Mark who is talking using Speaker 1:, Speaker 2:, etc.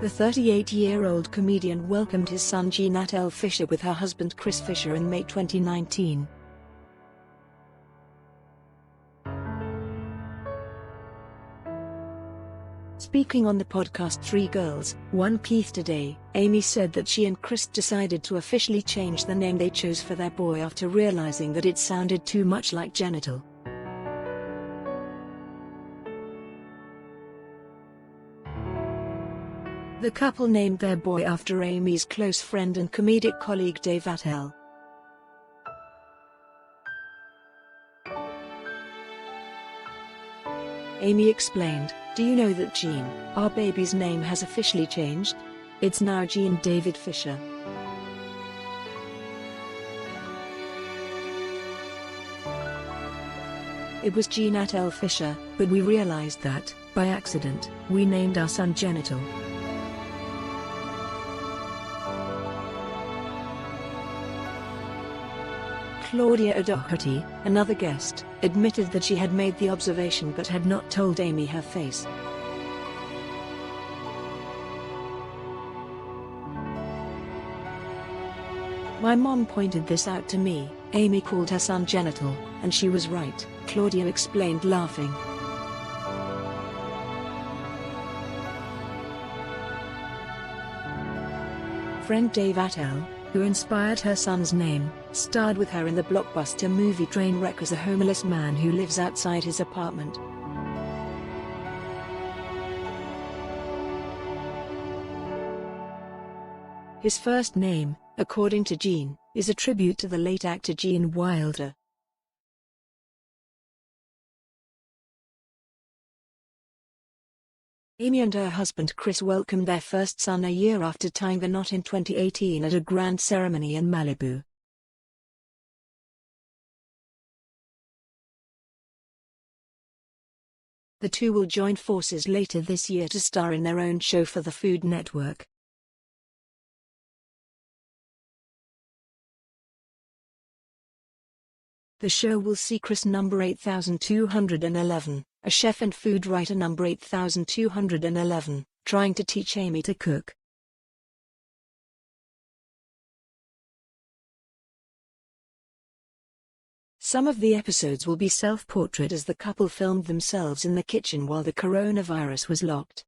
Speaker 1: The 38-year-old comedian welcomed his son Jeanette Fisher with her husband Chris Fisher in May 2019. Speaking on the podcast Three Girls, One Keith today, Amy said that she and Chris decided to officially change the name they chose for their boy after realizing that it sounded too much like genital. The couple named their boy after Amy's close friend and comedic colleague Dave Attell. Amy explained, "Do you know that Jean, our baby's name, has officially changed? It's now Jean David Fisher." It was Jeanette Fisher, but we realized that, by accident, we named our son Genital. Claudia O'Doherty, another guest, admitted that she had made the observation but had not told Amy her face. "My mom pointed this out to me. Amy called her son Genital, and she was right," Claudia explained, laughing. Friend Dave Attell, who inspired her son's name, starred with her in the blockbuster movie Trainwreck as a homeless man who lives outside his apartment. His first name, according to Jean, is a tribute to the late actor Gene Wilder. Amy and her husband Chris welcomed their first son a year after tying the knot in 2018 at a grand ceremony in Malibu. The two will join forces later this year to star in their own show for the Food Network. The show will see Chris number 8211, a chef and food writer number 8211, trying to teach Amy to cook. Some of the episodes will be self-portrait as the couple filmed themselves in the kitchen while the coronavirus was locked.